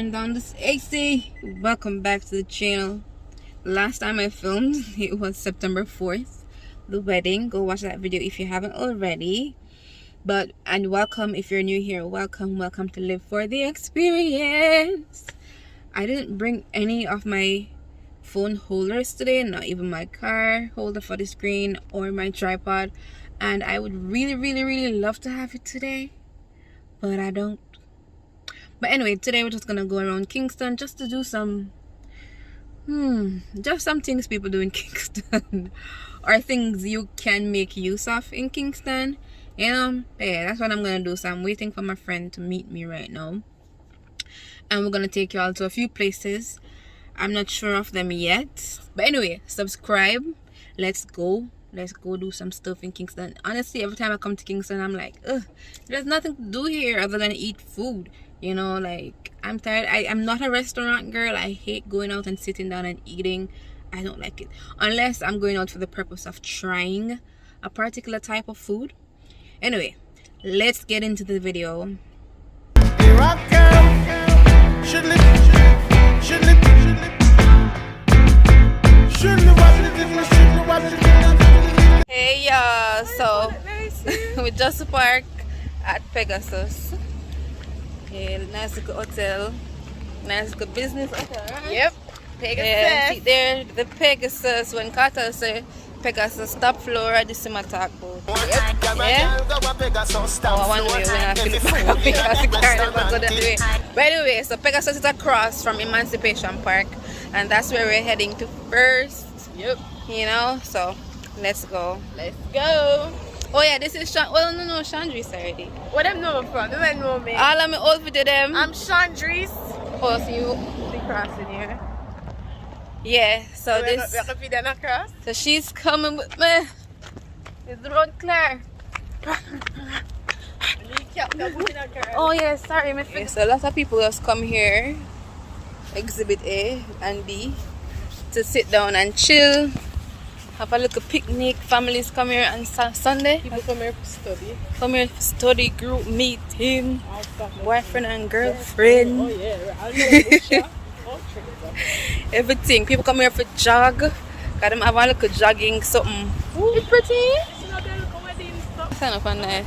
turn down this AC. Welcome back to the channel. Last time I filmed, it was September 4th, the wedding. Go watch that video if you haven't already. And welcome if you're new here. Welcome to live for the experience. I didn't bring any of my phone holders today, not even my car holder for the screen or my tripod, and I would really love to have it today, but I don't. But anyway, today we're just gonna go around Kingston just to do some just some things people do in Kingston or things you can make use of in Kingston, you know. Yeah, that's what I'm gonna do. So I'm waiting for my friend to meet me right now, and we're gonna take you all to a few places. I'm not sure of them yet, but anyway, subscribe. Let's go do some stuff in Kingston. Honestly, every time I come to Kingston, I'm like, ugh, there's nothing to do here other than eat food, you know. Like, I'm tired. I'm not a restaurant girl. I hate going out and sitting down and eating. I don't like it unless I'm going out for the purpose of trying a particular type of food. Anyway, let's get into the video. Hey y'all, so we just parked at Pegasus. Yeah, nice little hotel, nice little business hotel, right? Yep, Pegasus. Yeah, see there, the Pegasus. When Carter say Pegasus top floor at the Cinematog booth. Yep. Yeah. Oh, one way when I feel it because the car never go that way. By the way, so Pegasus is across from Emancipation Park, and that's where we're heading to first. Yep. You know, so let's go. Let's go. Oh yeah, this is no, Shaundrice already. What them know from? Do they know me? All of me old video them. I'm Shaundrice. Oh, so you the crossing here. Yeah, so this. So she's coming with me. Is the road clear? Oh yeah, sorry, my friend. So a lot of people just come here, Exhibit A and B, to sit down and chill, have a little picnic. Families come here on Sunday. People come here for study. Come here for study, group meeting, boyfriend and girlfriend. Oh yeah, everything. People come here for jog. Got them have a little jogging something. It's pretty. Kind of fun night.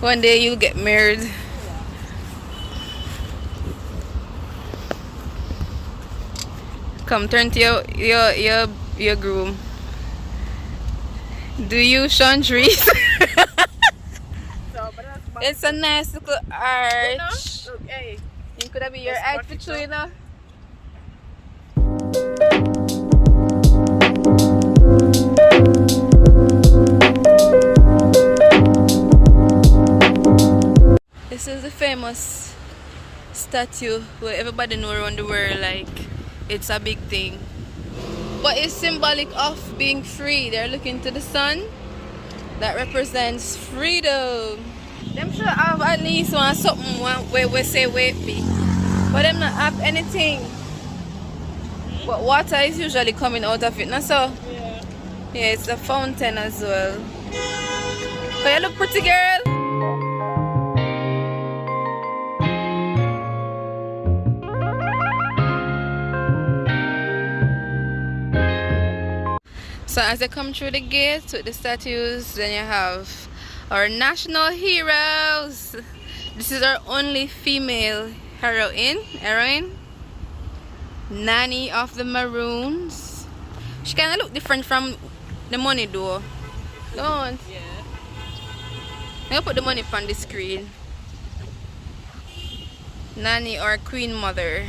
One day you'll get married. Come turn to your groom. Do you, Shaundrice? It's a nice little arch. Okay. You could have been your outfit too, you know. This is the famous statue where everybody know around the world, like it's a big thing. But it's symbolic of being free. They're looking to the sun. That represents freedom. Them should have at least something where we say wait be. But them not have anything. But water is usually coming out of it. Now so yeah, it's a fountain as well. But you look pretty, girl. So as you come through the gates with the statues, then you have our national heroes. This is our only female heroine, Nanny of the Maroons. She kind of look different from the money though. Don't? Yeah. I'll put the money on the screen. Nanny or Queen Mother.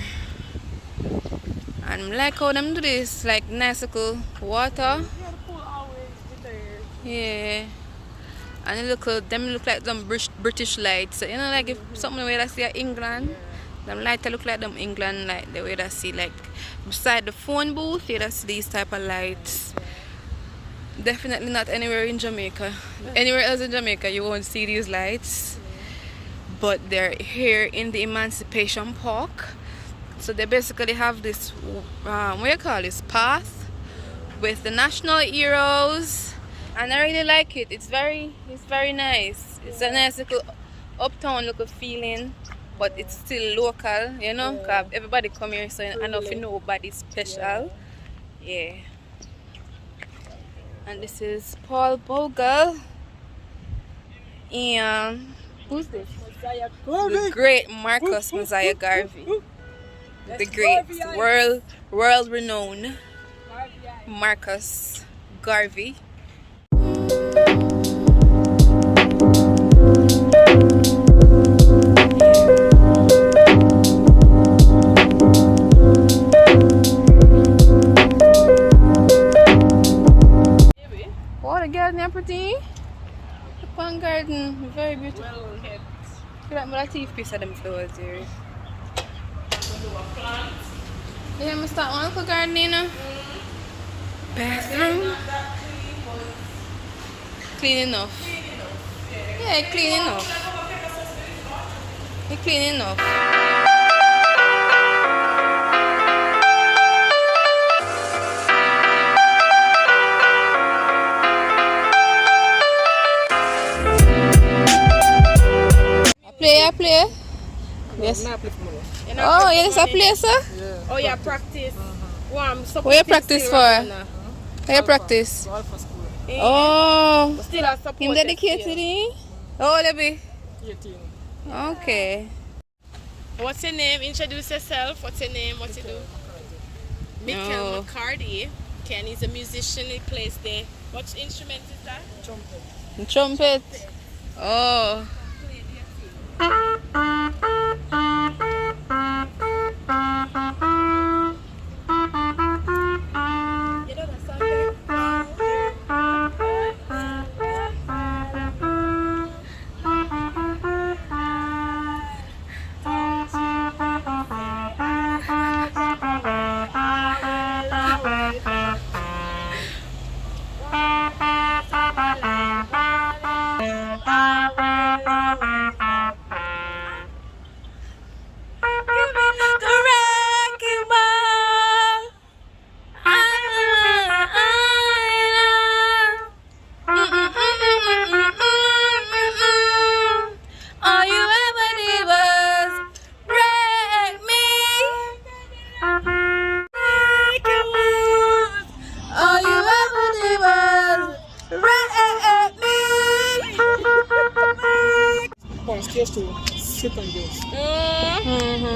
And like how them do this, like nice little water. Yeah. And them look like them British lights. You know, like if something where I see at England, them lights look like them England, like the way I see, like beside the phone booth, you see these type of lights. Definitely not anywhere in Jamaica. Anywhere else in Jamaica, you won't see these lights. But they're here in the Emancipation Park. So they basically have this, what do you call this, path with the national heroes, and I really like it. It's very nice. It's a nice little uptown look of feeling. but it's still local, you know, because everybody come here, so I know if you know nobody special. Yeah. And this is Paul Bogle. And who's this? The great Marcus Messiah Garvey. The great world renowned Marcus Garvey. Oh, the garden is pretty. The pond garden, very beautiful. Well kept. Look at my teeth piece of them flowers here. Yeah, I start one little garden, you know. Bathroom. Clean enough. Yeah, clean enough. It's clean enough. I play. Yes. Oh, yes, I play, sir. Yeah. Oh, yeah, practice. Where you practice for? Where you practice? Oh, him dedicated, eh? Oh, let me. 18. Okay. What's your name? Introduce yourself. What's your name? What you do? Michael McCarty. Ken is a musician. He plays the... What instrument is that? Trumpet. Trumpet. Oh.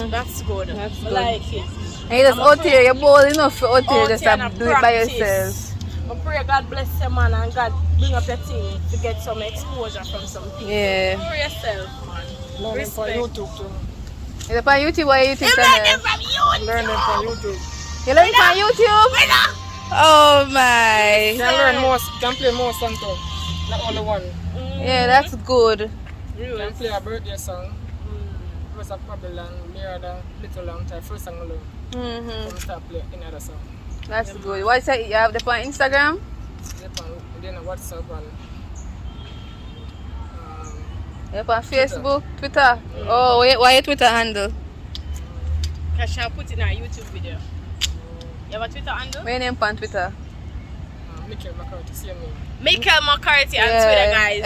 That's good. That's good. I like it. And you just out here, you're bold enough for out here just to do it by yourself. I pray God bless your man and God bring up your team to get some exposure from some people. Yeah. For yourself, man. Learn them from YouTube too. Is it on YouTube or YouTube channel? Learn them from YouTube. You learn from YouTube? Oh my. Can play more songs too. Not only one. Yeah, that's good. Can play a birthday song. First of Babylon, Mirada, Little Long Time, first song alone. Then start playing another song. That's good. What is it? You have the on Instagram? Then WhatsApp and you have on Facebook, Twitter. Oh, why your Twitter handle? Because I'll put it in our YouTube video. You have a Twitter handle? What's your name on Twitter? Michael McCarty, same name. Michael McCarty on Twitter, guys.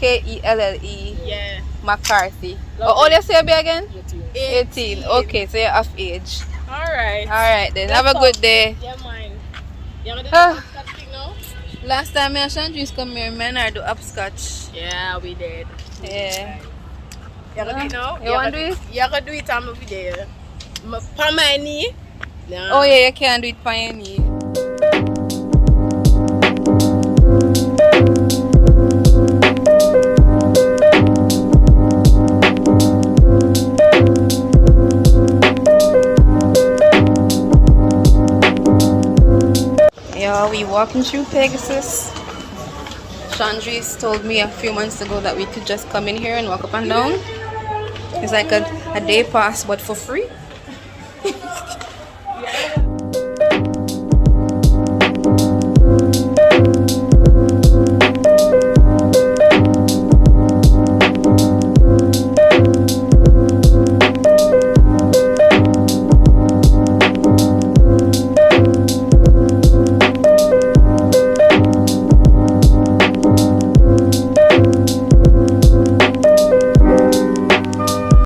MICKELLE. Yeah. McCarthy. All you say again? 18. 18. Okay, so you're of age. Alright. Alright then. Have a good day. Yeah, mine. You want to do the hopscotch thing now? Last time me and Shaundrice come here, man, I do hopscotch. Yeah, we did. Yeah. You want to do it now? You want to do it? You can do it on my video. For my knee. No. Oh yeah, you can do it for your knee. Yeah, we walking through Pegasus. Shaundrice told me a few months ago that we could just come in here and walk up and down. It's like a day pass, but for free.